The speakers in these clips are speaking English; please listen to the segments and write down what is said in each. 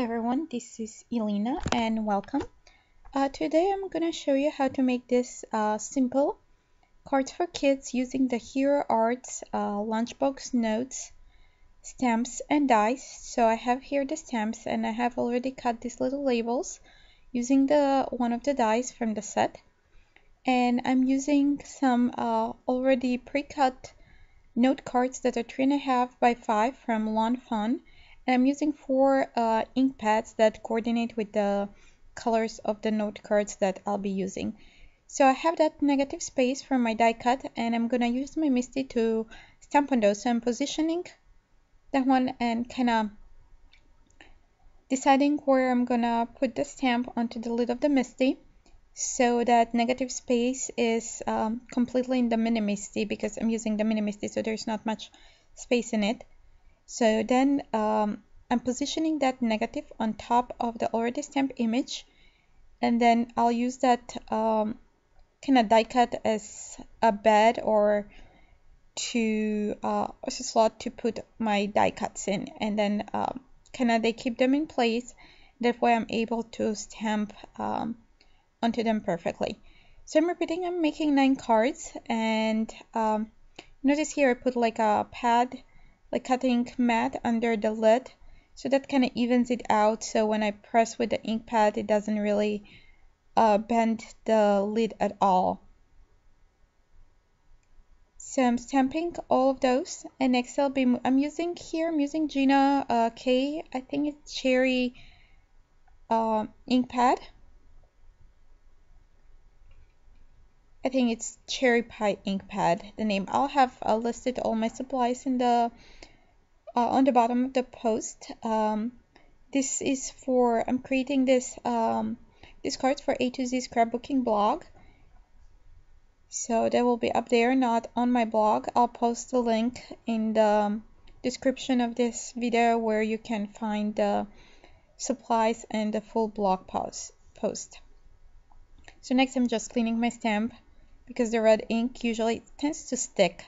everyone, this is Elena and welcome. Today I'm gonna show you how to make this simple cards for kids using the Hero Arts Lunchbox Notes stamps and dies. So I have here the stamps and I have already cut these little labels using the one of the dies from the set. And I'm using some already pre-cut note cards that are 3.5 by 5 from Lawn Fun. And I'm using 4 ink pads that coordinate with the colors of the note cards that I'll be using. So I have that negative space from my die cut and I'm gonna use my MISTI to stamp on those. So I'm positioning that one and kinda deciding where I'm gonna put the stamp onto the lid of the MISTI. So that negative space is completely in the mini MISTI because I'm using the mini MISTI, so there's not much space in it. So then I'm positioning that negative on top of the already stamped image, and then I'll use that kind of die cut as a bed or to as a slot to put my die cuts in, and then kind of they keep them in place. That way I'm able to stamp onto them perfectly. So I'm repeating, I'm making 9 cards, and notice here I put like a pad, like cutting mat under the lid, so that kind of evens it out, so when I press with the ink pad it doesn't really bend the lid at all. So I'm stamping all of those, and next I'm using Gina K, I think it's Cherry ink pad. I think it's Cherry Pie ink pad, the name. I'll have listed all my supplies in the on the bottom of the post. This is for, I'm creating this cards for A to Z scrapbooking blog. So they will be up there, not on my blog. I'll post the link in the description of this video where you can find the supplies and the full blog post. So next I'm just cleaning my stamp because the red ink usually tends to stick.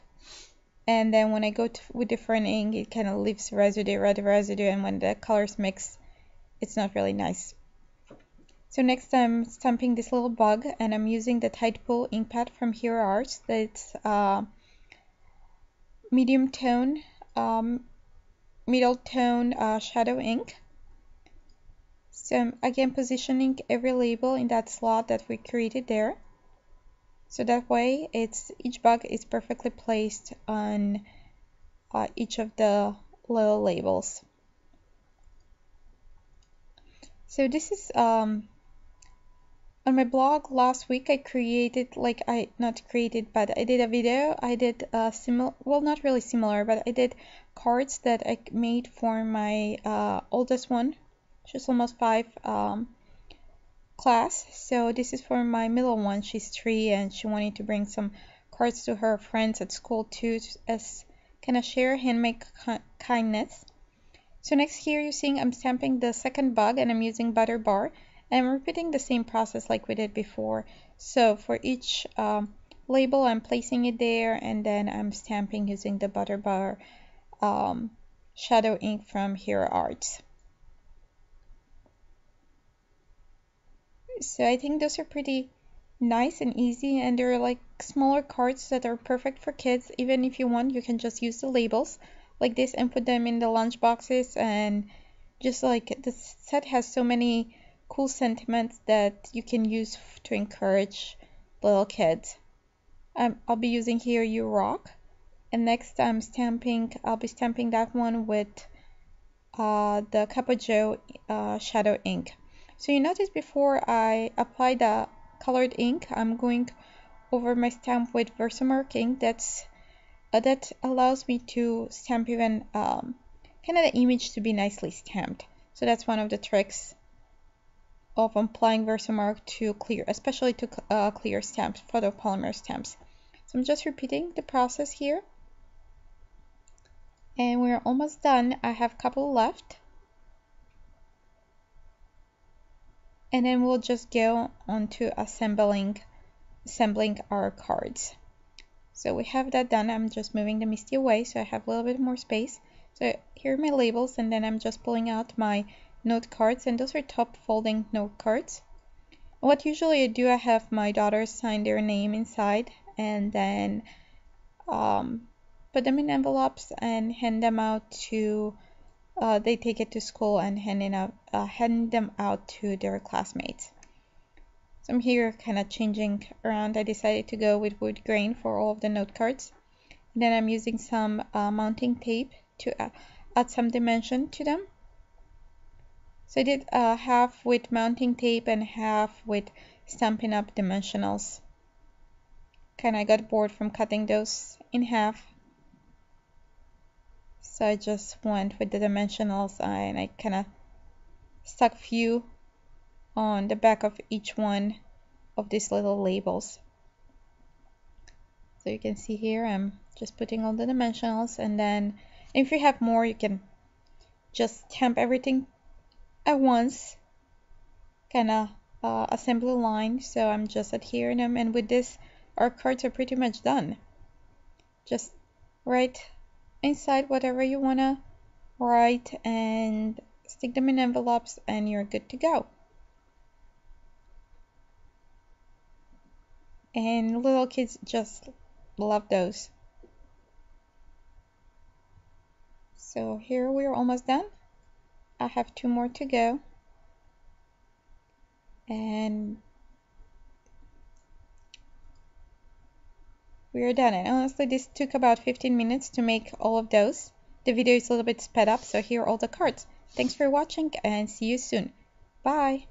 And then when I go with different ink, it kind of leaves residue, red residue, and when the colors mix, it's not really nice. So next I'm stamping this little bug, and I'm using the Tide Pool ink pad from Hero Arts. That's medium tone, middle tone shadow ink. So I'm again positioning every label in that slot that we created there. So that way each bug is perfectly placed on each of the little labels. So this is on my blog last week. I created, like, not created, but I did a video. I did similar, well, not really similar, but I did cards that I made for my oldest one. She's almost 5 class. So this is for my middle one. She's 3 and she wanted to bring some cards to her friends at school too, as kind of share handmade kindness. So next here you're seeing I'm stamping the second bug, and I'm using butter bar, and I'm repeating the same process like we did before. So for each label I'm placing it there, and then I'm stamping using the butter bar shadow ink from Hero Arts. So I think those are pretty nice and easy, and they're like smaller cards that are perfect for kids. Even if you want, you can just use the labels like this and put them in the lunch boxes, and just like this set has so many cool sentiments that you can use to encourage little kids. I'll be using here You Rock, and next I'll be stamping that one with the Cup Joe shadow ink. So you notice before I apply the colored ink, I'm going over my stamp with Versamark ink. That allows me to stamp even kind of the image to be nicely stamped. So that's one of the tricks of applying Versamark to clear, especially to clear stamps, photopolymer stamps. So I'm just repeating the process here. And we're almost done. I have a couple left. And then we'll just go on to assembling our cards. So we have that done. I'm just moving the MISTI away so I have a little bit more space. So here are my labels, and then I'm just pulling out my note cards, and those are top folding note cards. What usually I do, I have my daughters sign their name inside and then put them in envelopes and hand them out to, they take it to school and hand them out to their classmates. So I'm here kind of changing around. I decided to go with wood grain for all of the note cards. And then I'm using some mounting tape to add some dimension to them. So I did half with mounting tape and half with Stampin' Up! Dimensionals. Kind of got bored from cutting those in half. So I just went with the dimensionals and I kind of stuck few on the back of each one of these little labels. So you can see here I'm just putting all the dimensionals, and then if you have more you can just stamp everything at once, kind of assemble a line. So I'm just adhering them, and with this our cards are pretty much done. Just write inside whatever you want to write and stick them in envelopes and you're good to go. And little kids just love those. So here we're almost done. I have 2 more to go. And we're done. And honestly, this took about 15 minutes to make all of those. The video is a little bit sped up, so here are all the cards. Thanks for watching and see you soon. Bye!